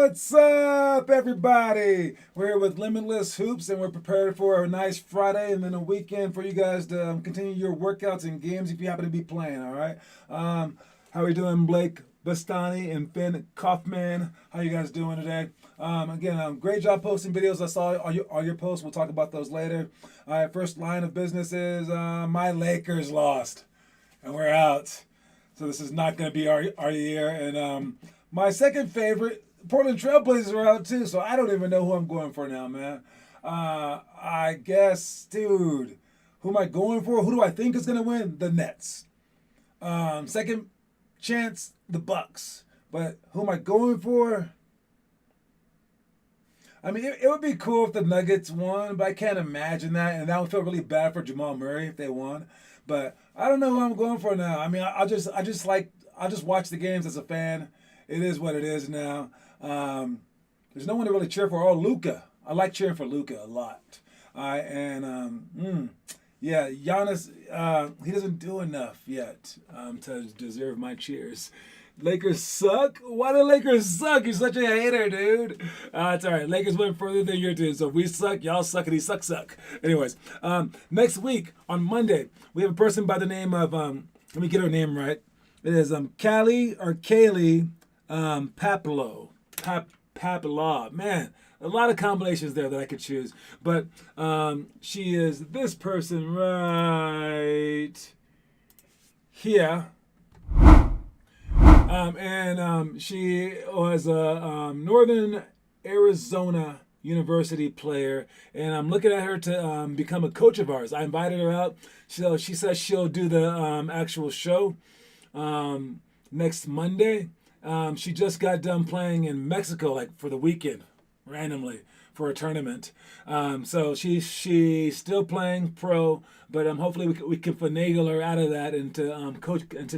What's up, everybody? We're here with Limitless Hoops, and we're prepared for a nice Friday and then a weekend for you guys to continue your workouts and games if you happen to be playing, all right? How are you doing, Blake Bastani and Finn Kaufman? How you guys doing today? Again, great job posting videos. I saw all your posts. We'll talk about those later. All right, first line of business is my Lakers lost, and we're out. So this is not going to be our year. And my second favorite, Portland Trailblazers, are out too. So I don't even know who I'm going for now, man. I guess, dude, who am I going for? Who do I think is going to win? The Nets. Second chance, the Bucks. But who am I going for? I mean, it would be cool if the Nuggets won, but I can't imagine that. And that would feel really bad for Jamal Murray if they won. But I don't know who I'm going for now. I mean, I'll just watch the games as a fan. It is what it is now. There's no one to really cheer for. Oh, Luka. I like cheering for Luka a lot. Yeah, Giannis, he doesn't do enough yet to deserve my cheers. Lakers suck? Why do Lakers suck? You're such a hater, dude. It's all right. Lakers went further than your team. So if we suck, y'all suck, and he suck. Anyways, next week on Monday, we have a person by the name of, let me get her name right. It is Kaylee Papilo. Papila. Man, a lot of combinations there that I could choose. But she is this person right here. She was a Northern Arizona University player, and I'm looking at her to become a coach of ours. I invited her out. So she says she'll do the actual show next Monday. She just got done playing in Mexico, like for the weekend, randomly for a tournament. So she's still playing pro, but hopefully we can finagle her out of that into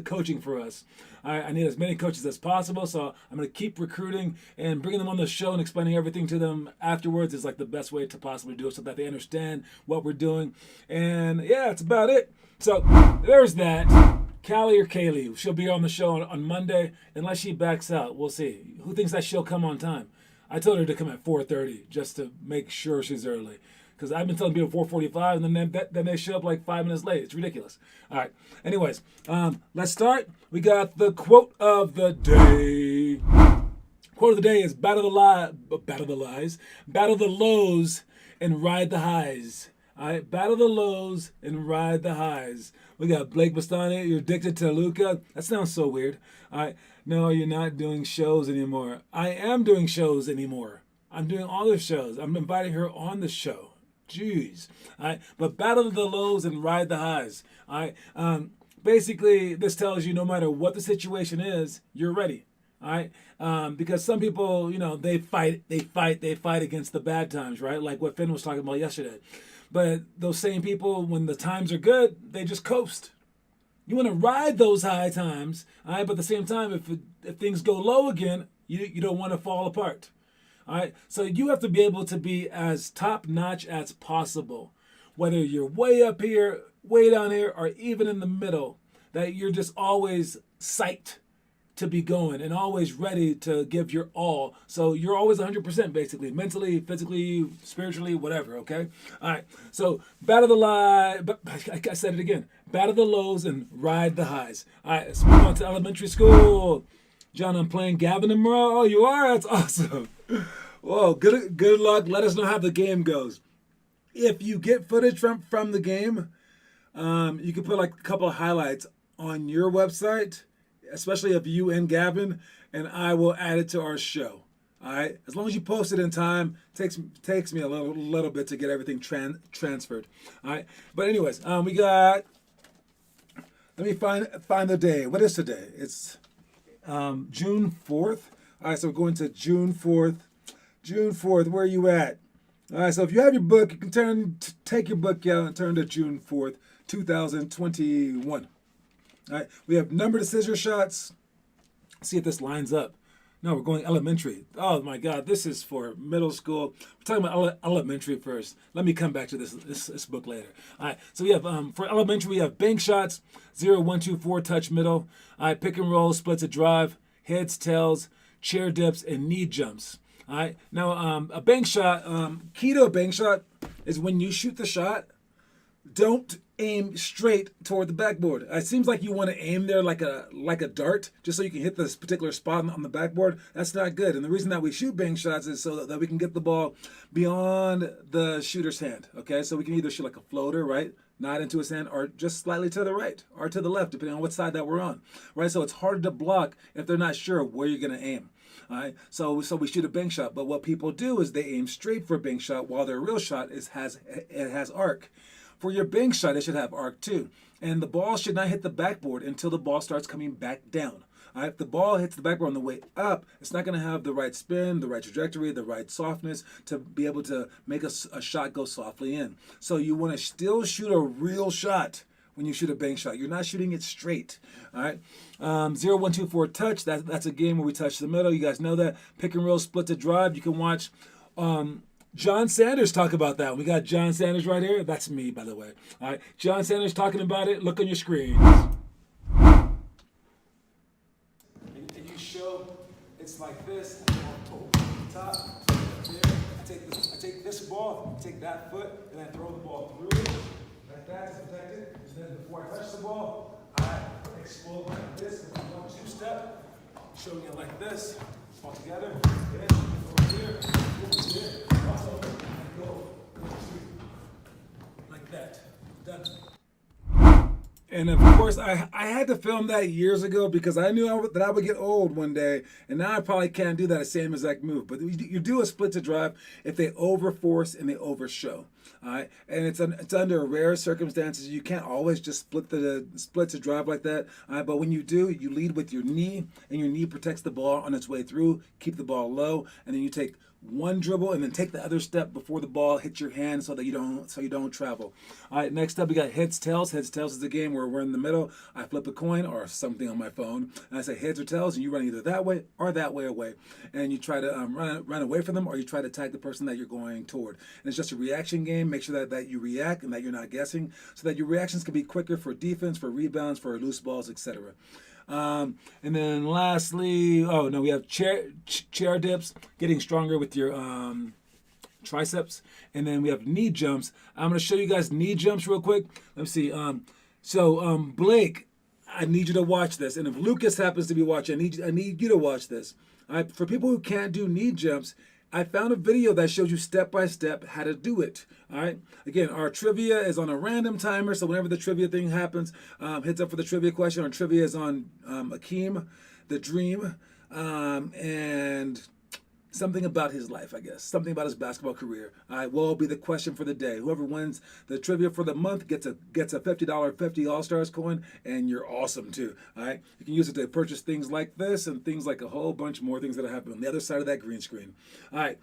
coaching for us. I need as many coaches as possible, so I'm going to keep recruiting and bringing them on the show and explaining everything to them afterwards is like the best way to possibly do it so that they understand what we're doing. And yeah, that's about it. So there's that. Callie or Kaylee, she'll be on the show on Monday unless she backs out. We'll see. Who thinks that she'll come on time? I told her to come at 4:30 just to make sure she's early. Because I've been telling people 4:45 and then they show up like 5 minutes late. It's ridiculous. All right. Anyways, let's start. We got the quote of the day. Quote of the day is battle the lows and ride the highs. All right, battle the lows and ride the highs. We got Blake Bastani. You're addicted to Luka. That sounds so weird. All right, no, you're not doing shows anymore. I am doing shows anymore. I'm doing all the shows. I'm inviting her on the show. Jeez. All right, but battle the lows and ride the highs. All right. Basically, this tells you no matter what the situation is, you're ready. All right, because some people, they fight against the bad times, right? Like what Finn was talking about yesterday. But those same people, when the times are good, they just coast. You want to ride those high times, all right? But at the same time, if things go low again, you don't want to fall apart. All right, so you have to be able to be as top-notch as possible, whether you're way up here, way down here, or even in the middle, that you're just always psyched to be going and always ready to give your all. So you're always 100% basically, mentally, physically, spiritually, whatever, okay? All right, so battle the lie, but I said it again, battle the lows and ride the highs. All right, let's move on to elementary school. John, I'm playing Gavin tomorrow. Oh, you are? That's awesome. Whoa, good luck. Let us know how the game goes. If you get footage from the game, you can put like a couple of highlights on your website, especially of you and Gavin, and I will add it to our show. All right, as long as you post it in time, takes me a little bit to get everything transferred. All right, but anyways, we got. Let me find the day. What is today? It's June 4th. All right, so we're going to June 4th. June 4th, where are you at? All right, so if you have your book, you can take your book out and turn to June 4th, 2021. All right, we have number to scissor shots. See if this lines up. No, we're going elementary. Oh my God, this is for middle school. We're talking about elementary first. Let me come back to this book later. All right, so we have for elementary we have bank shots, 0, 1, 2, 4, touch middle. All right, pick and roll, splits a drive, heads, tails, chair dips, and knee jumps. All right. Now, a bank shot, key to a bank shot is when you shoot the shot, don't aim straight toward the backboard. It seems like you want to aim there like a dart, just so you can hit this particular spot on the backboard. That's not good. And the reason that we shoot bank shots is so that we can get the ball beyond the shooter's hand. Okay, so we can either shoot like a floater, right? Not into his hand, or just slightly to the right or to the left, depending on what side that we're on, right? So it's hard to block if they're not sure where you're going to aim. All right, so we shoot a bank shot, but what people do is they aim straight for a bank shot, while their real shot has arc. For your bank shot, it should have arc too, and the ball should not hit the backboard until the ball starts coming back down. All right, if the ball hits the backboard on the way up, it's not going to have the right spin, the right trajectory, the right softness to be able to make a shot go softly in. So you want to still shoot a real shot when you shoot a bank shot. You're not shooting it straight. All right. 0-1-2-4 touch. That's a game where we touch the middle. You guys know that. Pick and roll, split to drive. You can watch John Sanders talk about that. We got John Sanders right here. That's me, by the way. All right. John Sanders talking about it. Look on your screen. And you show it's like this. Top. There. I take this ball, take that foot, and I throw the ball through it. Like that to protect it. And then before I touch the ball, I explode like this with a 1-2 step, showing it like this, all together. Then over here, cross over, and go. Like that. Done. And of course, I had to film that years ago because I knew that I would get old one day, and now I probably can't do that same exact move. But you do a split to drive if they overforce and they overshow. All right, and it's under rare circumstances. You can't always just split to drive like that. All right, but when you do, you lead with your knee, and your knee protects the ball on its way through. Keep the ball low, and then you take one dribble and then take the other step before the ball hits your hand so you don't travel. All right, next up we got heads tails. Heads tails is a game where we're in the middle. I flip a coin or something on my phone, and I say heads or tails, and you run either that way or that way away, and you try to run away from them, or you try to tag the person that you're going toward. And it's just a reaction game. Make sure that you react and that you're not guessing, so that your reactions can be quicker for defense, for rebounds, for loose balls, etc. And then lastly, we have chair dips, getting stronger with your triceps. And then we have knee jumps. I'm going to show you guys knee jumps real quick. Let me see. Blake, I need you to watch this. And if Lucas happens to be watching, I need you to watch this. All right, for people who can't do knee jumps, I found a video that shows you step by step how to do it. All right. Again, our trivia is on a random timer, so whenever the trivia thing happens, heads up for the trivia question. Our trivia is on Akeem, the Dream, and something about his life, I guess. Something about his basketball career. All right, will be the question for the day. Whoever wins the trivia for the month gets a $50 50 All-Stars coin, and you're awesome too. All right, you can use it to purchase things like this and things like a whole bunch more things that happen on the other side of that green screen. All right,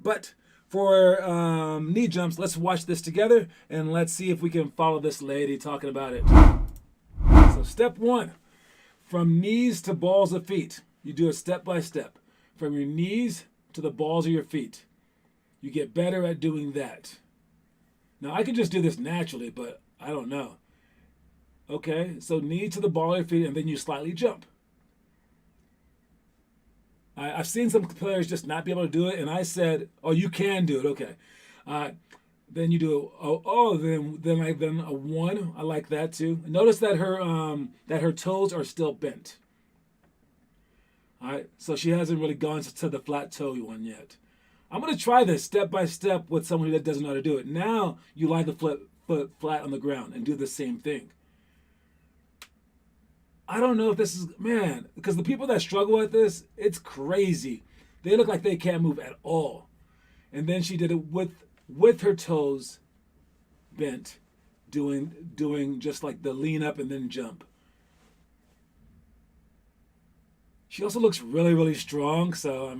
but for knee jumps, let's watch this together and let's see if we can follow this lady talking about it. So step one, from knees to balls of feet. You do it step by step. From your knees to the balls of your feet. You get better at doing that. Now, I could just do this naturally, but I don't know. Okay, so knee to the ball of your feet, and then you slightly jump. I've seen some players just not be able to do it, and I said, oh, you can do it, okay. Then you do then a one. I like that too. Notice that her toes are still bent. All right, so she hasn't really gone to the flat toe one yet. I'm going to try this step by step with someone who doesn't know how to do it. Now you lie the foot flat on the ground and do the same thing. I don't know if this is, because the people that struggle with this, it's crazy. They look like they can't move at all. And then she did it with her toes bent, doing just like the lean up and then jump. She also looks really, really strong. So,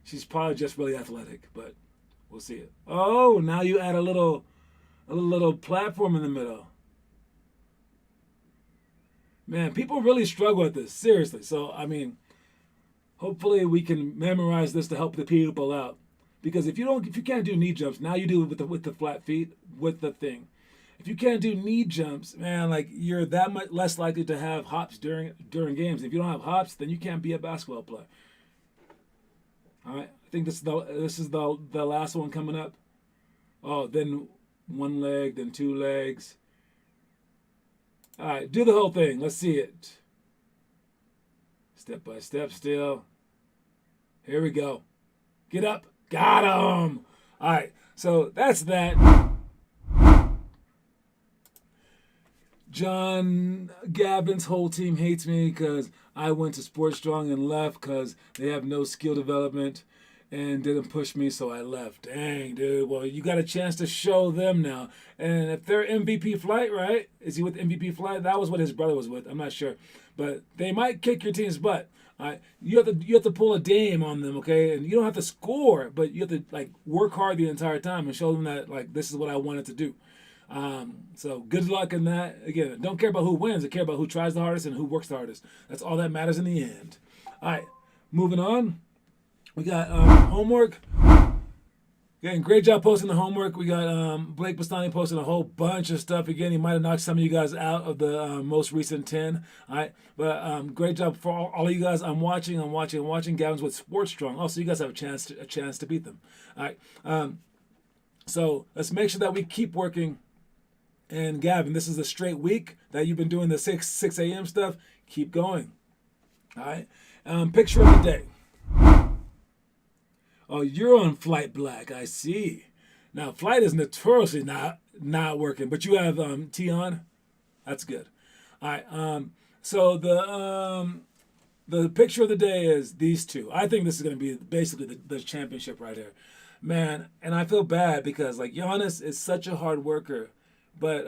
she's probably just really athletic, but we'll see it. Oh, now you add a little platform in the middle. Man, people really struggle with this, seriously. So, hopefully we can memorize this to help the people out. Because if you can't do knee jumps, now you do it with the flat feet, with the thing. If you can't do knee jumps, man, like you're that much less likely to have hops during games. If you don't have hops, then you can't be a basketball player. All right, I think this is the last one coming up. Oh, then one leg, then two legs. All right, do the whole thing. Let's see it. Step by step still. Here we go. Get up. Got him. All right, so that's that. John Gavin's whole team hates me because I went to Sports Strong and left because they have no skill development and didn't push me, so I left. Dang, dude. Well, you got a chance to show them now. And if they're MVP Flight, right? Is he with MVP Flight? That was what his brother was with. I'm not sure. But they might kick your team's butt. All right? You have to pull a Dame on them, okay? And you don't have to score, but you have to like work hard the entire time and show them that like this is what I wanted to do. So good luck in that. Again, don't care about who wins. I care about who tries the hardest and who works the hardest. That's all that matters in the end. All right, moving on. We got homework. Again, great job posting the homework. We got Blake Bastani posting a whole bunch of stuff. Again, he might have knocked some of you guys out of the most recent 10. All right, but great job for all of you guys. I'm watching. Gavin's with Sports Strong. Oh, so you guys have a chance to beat them. All right. So let's make sure that we keep working. And Gavin, this is a straight week that you've been doing the 6 a.m. stuff. Keep going. All right. Picture of the day. Oh, you're on Flight Black. I see. Now, Flight is notoriously not working, but you have T on. That's good. All right. So the picture of the day is these two. I think this is going to be basically the championship right here, man. And I feel bad because like Giannis is such a hard worker. But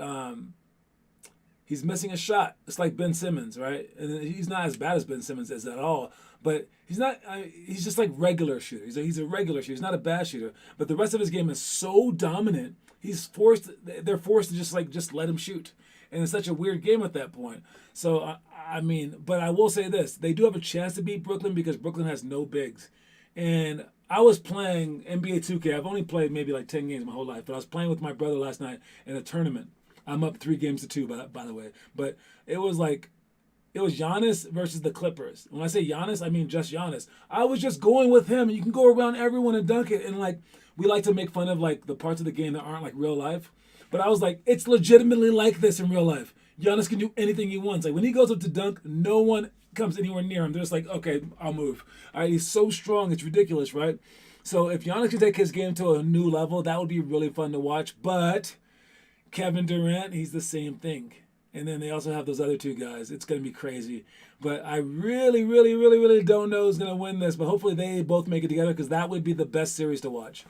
he's missing a shot. It's like Ben Simmons, right? And he's not as bad as Ben Simmons is at all. But he's not. He's just like regular shooter. He's a regular shooter. He's not a bad shooter. But the rest of his game is so dominant. They're forced to just let him shoot. And it's such a weird game at that point. So I mean, but I will say this: they do have a chance to beat Brooklyn because Brooklyn has no bigs. And I was playing NBA 2K. I've only played maybe like 10 games my whole life, but I was playing with my brother last night in a tournament. I'm up 3-2, by the way. But it was Giannis versus the Clippers. When I say Giannis, I mean just Giannis. I was just going with him. You can go around everyone and dunk it. And like we like to make fun of like the parts of the game that aren't like real life. But I was like, it's legitimately like this in real life. Giannis can do anything he wants. Like when he goes up to dunk, no one comes anywhere near him. They're just like, okay, I'll move. All right, he's so strong, it's ridiculous, right? So if Giannis could take his game to a new level, that would be really fun to watch. But Kevin Durant, he's the same thing. And then they also have those other two guys. It's going to be crazy. But I really, really, really, really don't know who's going to win this. But hopefully they both make it together because that would be the best series to watch.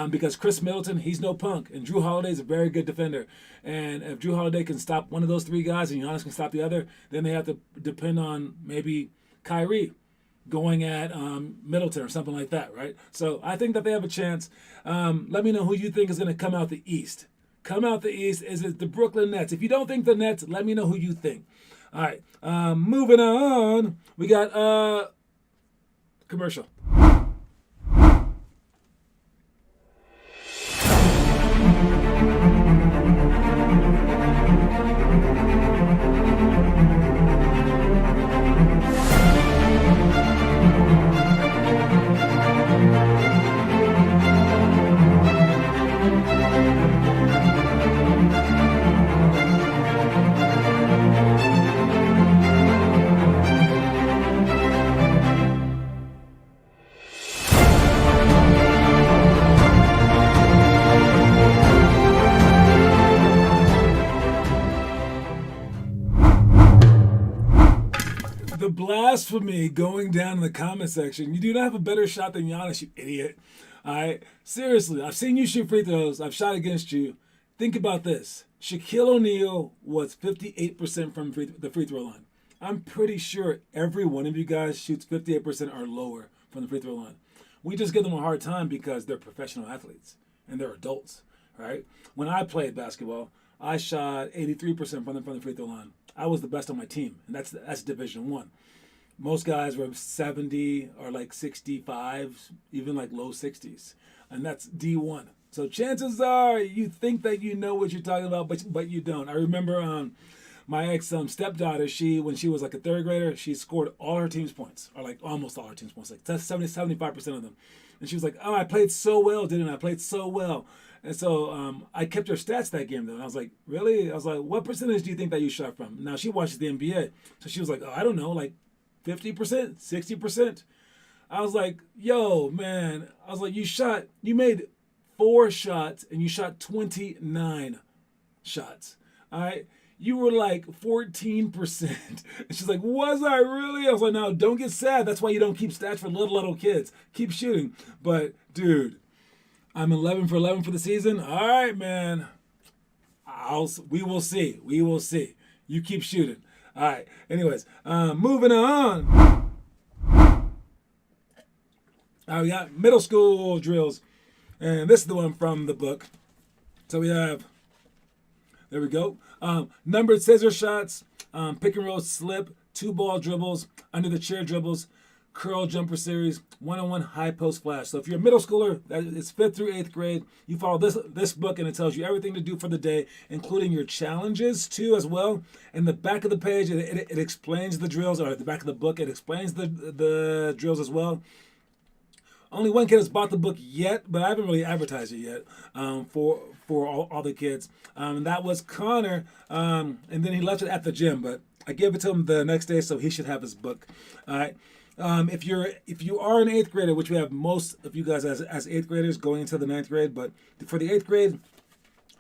Because Chris Middleton, he's no punk. And Drew Holiday's a very good defender. And if Drew Holiday can stop one of those three guys and Giannis can stop the other, then they have to depend on maybe Kyrie going at Middleton or something like that, right? So I think that they have a chance. Let me know who you think is going to come out the East. Come out the East. Is it the Brooklyn Nets? If you don't think the Nets, let me know who you think. All right. Moving on. We got commercial. The blasphemy going down in the comment section. You do not have a better shot than Giannis, you idiot. All right? Seriously, I've seen you shoot free throws. I've shot against you. Think about this. Shaquille O'Neal was 58% from the free throw line. I'm pretty sure every one of you guys shoots 58% or lower from the free throw line. We just give them a hard time because they're professional athletes and they're adults, right? When I played basketball, I shot 83% from the free throw line. I was the best on my team, and that's Division I. Most guys were 70 or like 65, even like low 60s, and that's D1. So chances are you think that you know what you're talking about, but you don't. I remember my ex stepdaughter, when she was like a third grader, she scored all her team's points, or like almost all her team's points, like 75% of them. And she was like, oh, I played so well, didn't I? I played so well. And so I kept her stats that game, though. And I was like, really? I was like, what percentage do you think that you shot from? Now, she watches the NBA. So she was like, oh, I don't know, like 50%, 60%. I was like, yo, man. I was like, you made 4 shots and you shot 29 shots. All right. You were like 14%. And she's like, was I really? I was like, no, don't get sad. That's why you don't keep stats for little kids. Keep shooting. But, dude, I'm 11 for 11 for the season. All right, man. We will see. We will see. You keep shooting. All right. Anyways, moving on. We got middle school drills. And this is the one from the book. So we have, there we go. Numbered scissor shots, pick and roll slip, 2-ball dribbles, under the chair dribbles, curl jumper series, 1-on-1 high post flash. So if you're a middle schooler, it's 5th through 8th grade, you follow this book and it tells you everything to do for the day, including your challenges too as well. And the back of the page, it explains the drills, or the back of the book, it explains the drills as well. Only one kid has bought the book yet, but I haven't really advertised it yet for all the kids. And that was Connor, and then he left it at the gym, but I gave it to him the next day, so he should have his book. All right. If you are an 8th grader, which we have most of you guys as 8th graders going into the 9th grade, but for the 8th grade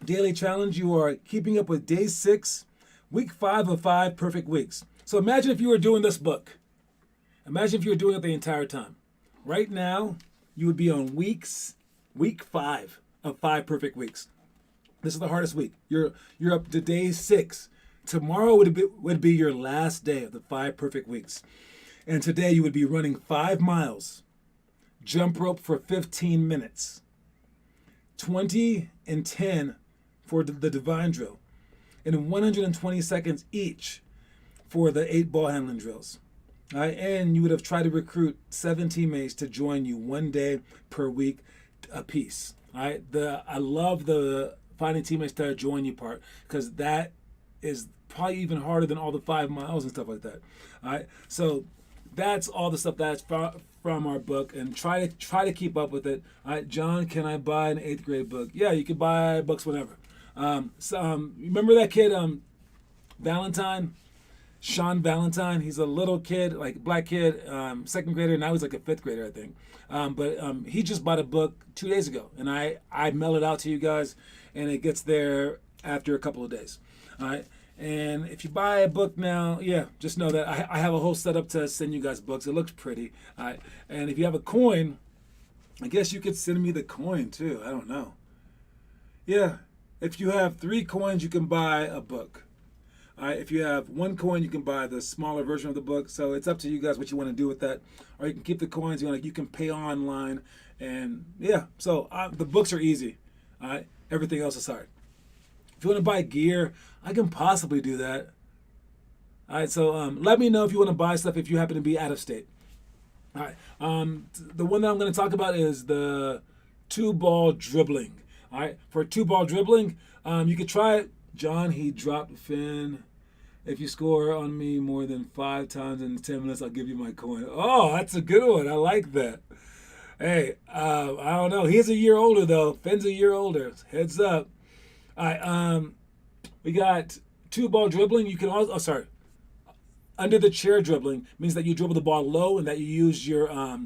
daily challenge, you are keeping up with day 6, week 5 of 5 perfect weeks. So imagine if you were doing this book. Imagine if you were doing it the entire time. Right now, you would be on week 5 of 5 perfect weeks. This is the hardest week. You're up to day 6. Tomorrow would be your last day of the 5 perfect weeks. And today you would be running 5 miles, jump rope for 15 minutes, 20 and 10 for the divine drill, and 120 seconds each for the 8 ball handling drills. All right, and you would have tried to recruit 7 teammates to join you 1 day per week apiece. All right, I love the finding teammates to join you part, because that is probably even harder than all the 5 miles and stuff like that. All right, so that's all the stuff that's from our book, and try to keep up with it. All right, John, can I buy an 8th grade book? Yeah, you can buy books whenever. Remember that kid, Valentine? Sean Valentine, he's a little kid, like black kid, 2nd grader. Now he's like a 5th grader, I think. But he just bought a book 2 days ago, and I mail it out to you guys, and it gets there after a couple of days. All right. And if you buy a book now, yeah, just know that I have a whole setup to send you guys books. It looks pretty. All right. And if you have a coin, I guess you could send me the coin too. I don't know. Yeah. If you have 3 coins, you can buy a book. All right, if you have 1 coin, you can buy the smaller version of the book. So it's up to you guys what you want to do with that. Or you can keep the coins. You can pay online. And yeah, so the books are easy. All right, everything else is hard. If you want to buy gear, I can possibly do that. All right, so let me know if you want to buy stuff if you happen to be out of state. All right, the one that I'm going to talk about is the 2-ball dribbling. All right, for 2-ball dribbling, you could try it. John, he dropped Finn. If you score on me more than 5 times in 10 minutes, I'll give you my coin. Oh, that's a good one. I like that. Hey, I don't know. He's a year older, though. Finn's a year older. Heads up. All right, we got 2-ball dribbling. You can also, under the chair dribbling means that you dribble the ball low and that you use your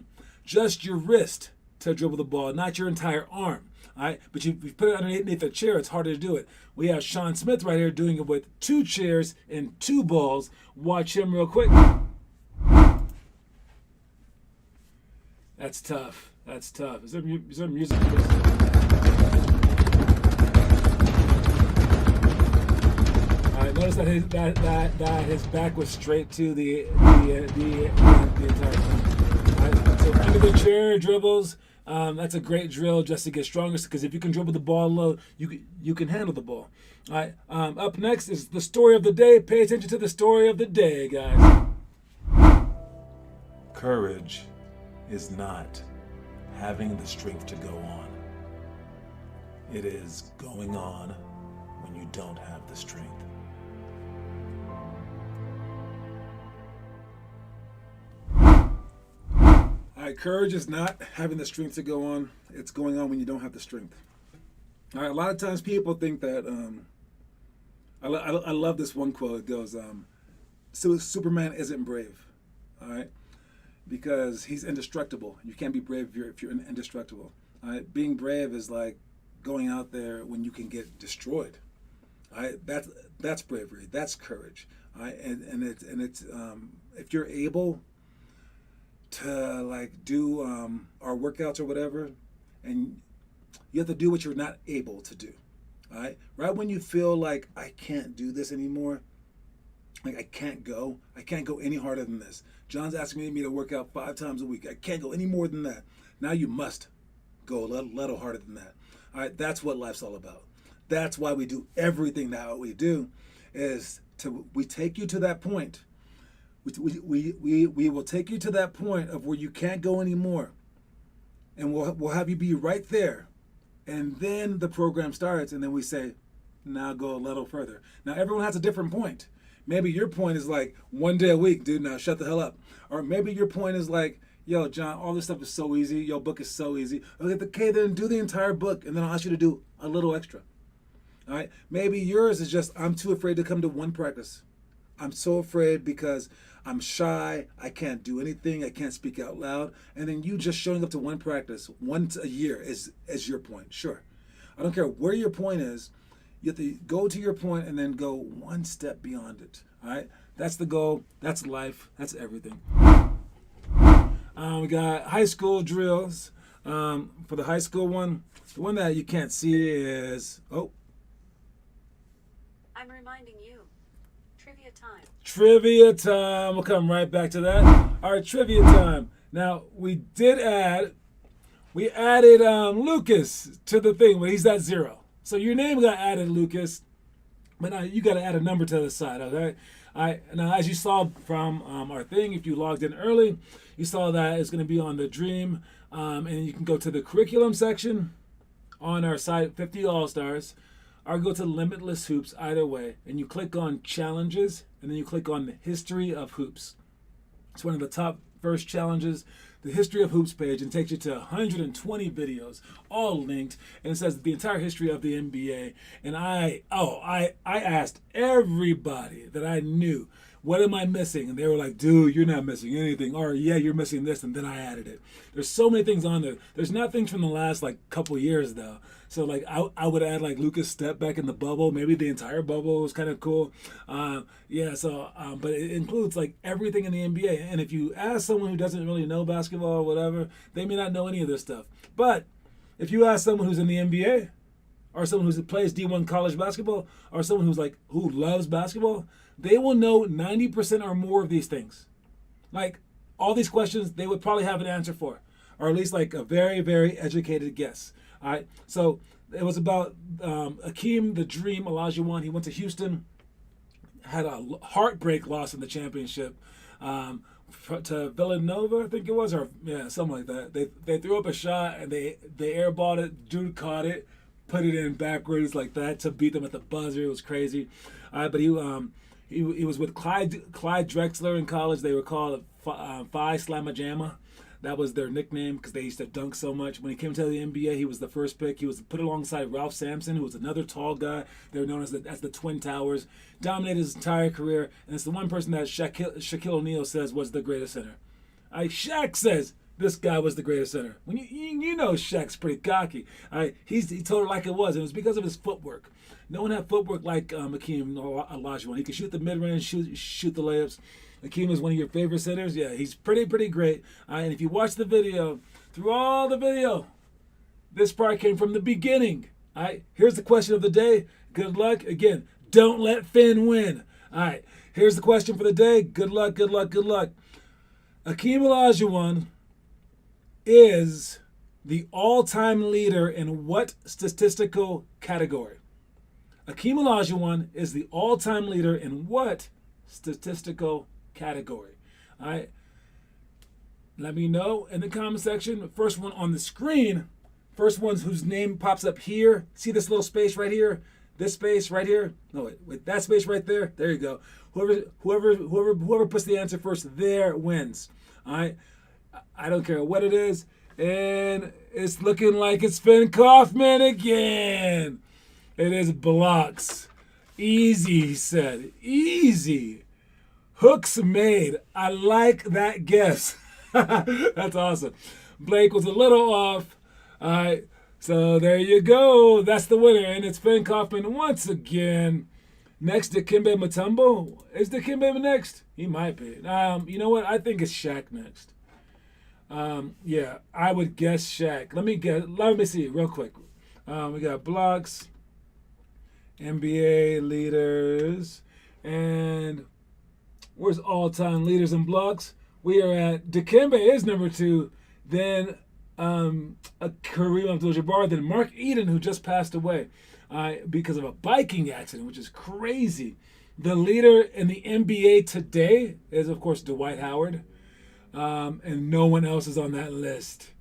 just your wrist to dribble the ball, not your entire arm. All right, but if you put it underneath the chair, it's harder to do it. We have Sean Smith right here doing it with 2 chairs and 2 balls. Watch him real quick. That's tough. That's tough. Is there music? Notice that his back was straight to the entire time. Right, so under the chair dribbles. That's a great drill just to get stronger, because if you can dribble the ball low, you can handle the ball. All right. Up next is the story of the day. Pay attention to the story of the day, guys. Courage is not having the strength to go on. It is going on when you don't have the strength. All right, courage is not having the strength to go on. It's going on when you don't have the strength. All right, a lot of times people think that, I love this one quote. It goes, so Superman isn't brave, all right? Because he's indestructible. You can't be brave if you're indestructible. All right? Being brave is like going out there when you can get destroyed. All right? That's bravery. That's courage. All right? And it's if you're able to like do our workouts or whatever, and you have to do what you're not able to do. All right? Right when you feel like I can't do this anymore, like I can't go any harder than this. John's asking me to work out 5 times a week. I can't go any more than that. Now you must go a little harder than that. All right, that's what life's all about. That's why we do everything that we do, we take you to that point. We will take you to that point of where you can't go anymore, and we'll have you be right there, and then the program starts, and then we say, now go a little further. Now everyone has a different point. Maybe your point is like 1 day a week, dude, now shut the hell up. Or maybe your point is like, yo, John, all this stuff is so easy. Your book is so easy. Okay, then do the entire book, and then I'll ask you to do a little extra. All right? Maybe yours is just, I'm too afraid to come to one practice. I'm so afraid because I'm shy. I can't do anything. I can't speak out loud. And then you just showing up to one practice once a year is your point. Sure. I don't care where your point is. You have to go to your point and then go one step beyond it. All right? That's the goal. That's life. That's everything. We got high school drills. For the high school one, the one that you can't see is, I'm reminding you. Trivia time. Trivia time. We'll come right back to that. All right, trivia time. Now, we added Lucas to the thing, but he's at 0. So your name got added, Lucas, but now you got to add a number to the side, okay? Now, as you saw from our thing, if you logged in early, you saw that it's going to be on the Dream, and you can go to the curriculum section on our site, 50 All-Stars, or go to Limitless Hoops, either way, and you click on Challenges, and then you click on the History of Hoops. It's one of the top first challenges, the History of Hoops page, and takes you to 120 videos, all linked, and it says the entire history of the NBA. And I asked everybody that I knew, what am I missing? And they were like, dude, you're not missing anything. Or, yeah, you're missing this, and then I added it. There's so many things on there. There's not things from the last, couple years, though. So, I would add, Lucas step back in the bubble. Maybe the entire bubble was kind of cool. But it includes, everything in the NBA. And if you ask someone who doesn't really know basketball or whatever, they may not know any of this stuff. But if you ask someone who's in the NBA, or someone who plays D1 college basketball, or someone who loves basketball, they will know 90% or more of these things. All these questions, they would probably have an answer for, or at least a very, very educated guess. All right. So it was about Akeem the Dream Olajuwon. He went to Houston, had a heartbreak loss in the championship to Villanova, I think it was, or something like that. They threw up a shot and they airballed it. Dude caught it, put it in backwards like that to beat them at the buzzer. It was crazy. But he was with Clyde Drexler in college. They were called Phi Slamma Jamma. That was their nickname because they used to dunk so much. When he came to the NBA, he was the first pick. He was put alongside Ralph Sampson, who was another tall guy. They were known as the Twin Towers. Dominated his entire career, and it's the one person that Shaquille O'Neal says was the greatest center. Shaq says this guy was the greatest center. When you know Shaq's pretty cocky. He told it like it was. It was because of his footwork. No one had footwork like Akeem Olajuwon. He could shoot the mid-range, shoot the layups. Akeem is one of your favorite centers. Yeah, he's pretty great. And if you watch the video, through all the video, this part came from the beginning. All right, here's the question of the day. Good luck. Again, don't let Finn win. All right, here's the question for the day. Good luck. Akeem Olajuwon is the all-time leader in what statistical category? Akeem Olajuwon is the all-time leader in what statistical category? All right. Let me know in the comment section. First one on the screen first ones whose name pops up here. See this little space right here? This space right here? No, wait, that space right there. There you go. Whoever puts the answer first there wins. All right. I don't care what it is, and it's looking like it's Finn Kaufman again. It is blocks. Easy, he said. Easy. Hooks made. I like that guess. That's awesome. Blake was a little off. All right. So there you go. That's the winner. And it's Finn Kaufman once again. Next, Dikembe Mutombo. Is Dikembe next? He might be. You know what? I think it's Shaq next. Yeah, I would guess Shaq. Let me see real quick. We got blocks, NBA leaders, and where's all-time leaders in blocks? We are at Dikembe is number 2, then Kareem Abdul-Jabbar, then Mark Eden, who just passed away because of a biking accident, which is crazy. The leader in the NBA today is, of course, Dwight Howard, and no one else is on that list.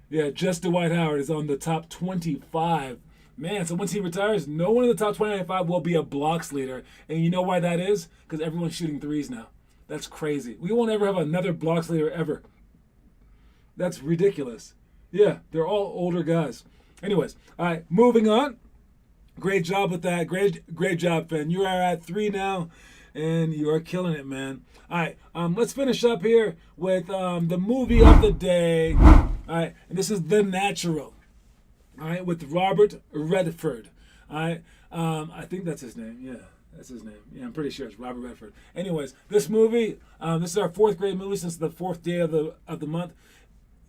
Yeah, just Dwight Howard is on the top 25. Man, so once he retires, no one in the top 25 will be a blocks leader. And you know why that is? Because everyone's shooting threes now. That's crazy. We won't ever have another blocks leader ever. That's ridiculous. Yeah, they're all older guys. Anyways, all right, moving on. Great job with that. Great job, Finn. You are at 3 now, and you are killing it, man. All right, let's finish up here with the movie of the day. All right, and this is The Natural. All right, with Robert Redford. All right, I think that's his name. Yeah, that's his name. Yeah, I'm pretty sure it's Robert Redford. Anyways, this movie, this is our 4th grade movie since the 4th day of the month.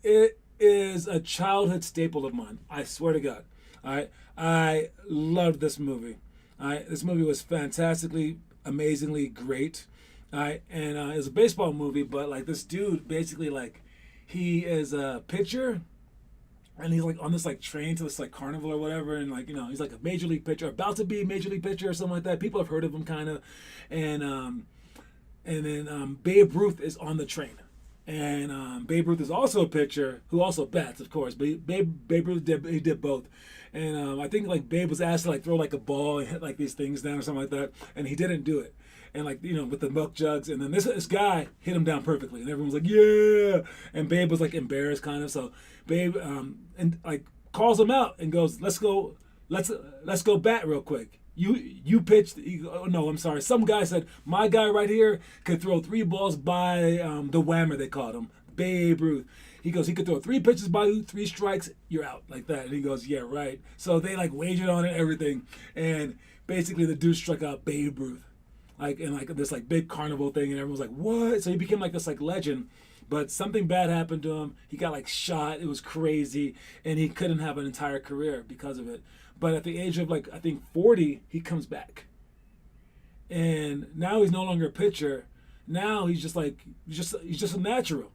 It is a childhood staple of mine. I swear to God. All right, I loved this movie. All right, this movie was fantastically, amazingly great. All right, and it was a baseball movie, but like this dude, basically like he is a pitcher. And he's like on this like train to this like carnival or whatever, and like he's like a major league pitcher, about to be a major league pitcher or something like that. People have heard of him kind of, and then Babe Ruth is on the train, and Babe Ruth is also a pitcher who also bats, of course. But Babe Ruth did both, and I think like Babe was asked to like throw like a ball and hit like these things down or something like that, and he didn't do it. And like with the milk jugs, and then this guy hit him down perfectly, and everyone was like, yeah, and Babe was like embarrassed kind of. So Babe and like calls him out and goes, let's go bat real quick. You pitched. Oh, no, I'm sorry. Some guy said my guy right here could throw 3 balls by the whammer, they called him, Babe Ruth. He goes, he could throw 3 pitches by you, 3 strikes, you're out, like that. And he goes, yeah, right. So they like wagered on it, everything, and basically the dude struck out Babe Ruth. Like in like this like big carnival thing, and everyone's like, what? So he became like this like legend, but something bad happened to him. He got like shot. It was crazy, and he couldn't have an entire career because of it. But at the age of like I think 40, he comes back, and now he's no longer a pitcher. Now he's just a natural.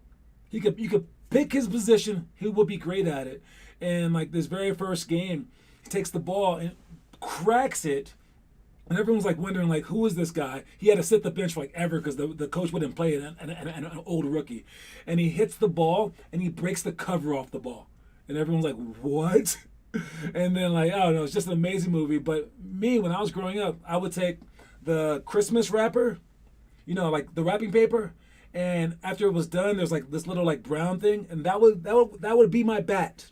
You could pick his position. He will be great at it. And like this very first game, he takes the ball and cracks it. And everyone's like wondering, like, who is this guy? He had to sit the bench for like ever because the coach wouldn't play it, and an old rookie. And he hits the ball and he breaks the cover off the ball. And everyone's like, what? And then like, I don't know, it's just an amazing movie. But me, when I was growing up, I would take the Christmas wrapper, like the wrapping paper, and after it was done, there's like this little like brown thing, and that would be my bat.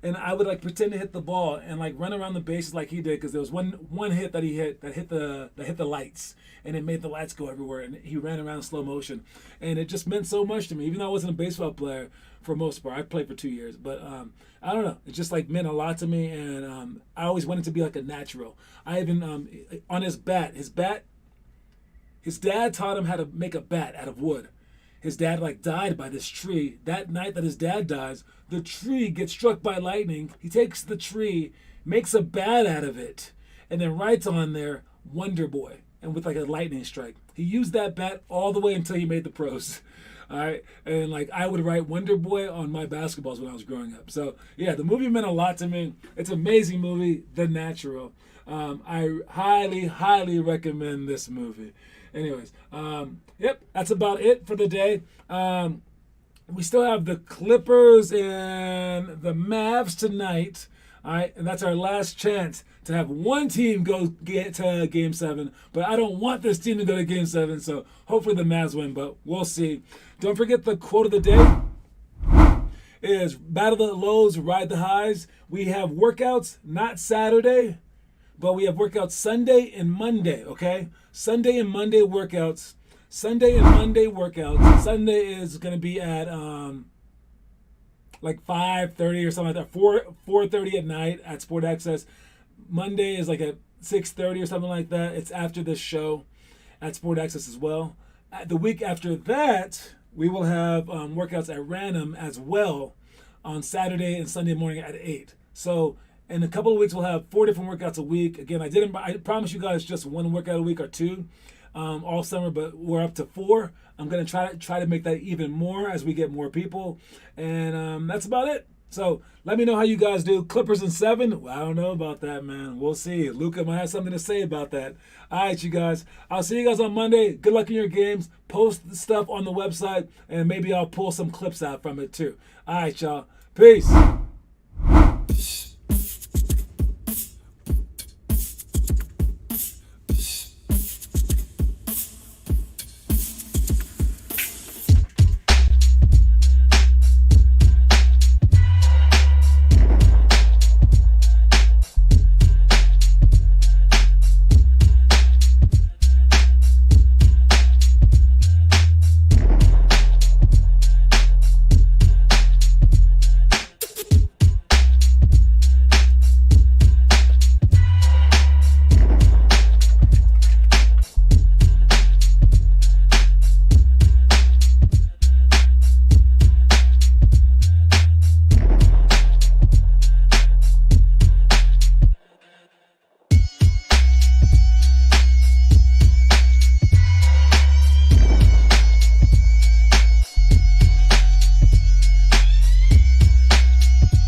And I would like pretend to hit the ball and like run around the bases like he did, because there was one hit that he hit that hit the lights, and it made the lights go everywhere, and he ran around in slow motion, and it just meant so much to me. Even though I wasn't a baseball player for most part, I played for 2 years, but I don't know, it just like meant a lot to me, and I always wanted to be like a natural. I even on his dad taught him how to make a bat out of wood. His dad like died by this tree. That night that his dad dies, the tree gets struck by lightning. He takes the tree, makes a bat out of it, and then writes on there Wonder Boy, and with like a lightning strike. He used that bat all the way until he made the pros. All right, and like I would write Wonder Boy on my basketballs when I was growing up. So yeah, the movie meant a lot to me. It's an amazing movie, The Natural. I highly recommend this movie. Anyways, yep, that's about it for the day. We still have the Clippers and the Mavs tonight. All right, and that's our last chance to have one team go get to Game 7. But I don't want this team to go to Game 7, so hopefully the Mavs win, but we'll see. Don't forget the quote of the day is battle the lows, ride the highs. We have workouts, not Saturday, but we have workouts Sunday and Monday, okay? Sunday and Monday workouts. Sunday and Monday workouts. Sunday is going to be at like 5:30 or something like that. 4:30 at night at Sport Access. Monday is like at 6:30 or something like that. It's after this show at Sport Access as well. The week after that, we will have workouts at random as well on Saturday and Sunday morning at 8. So in a couple of weeks, we'll have 4 different workouts a week. Again, I promise you guys just 1 workout a week or 2 all summer, but we're up to 4. I'm gonna try to make that even more as we get more people, and that's about it. So let me know how you guys do. Clippers in 7. Well, I don't know about that, man. We'll see. Luka might have something to say about that. All right, you guys. I'll see you guys on Monday. Good luck in your games. Post the stuff on the website, and maybe I'll pull some clips out from it too. All right, y'all. Peace.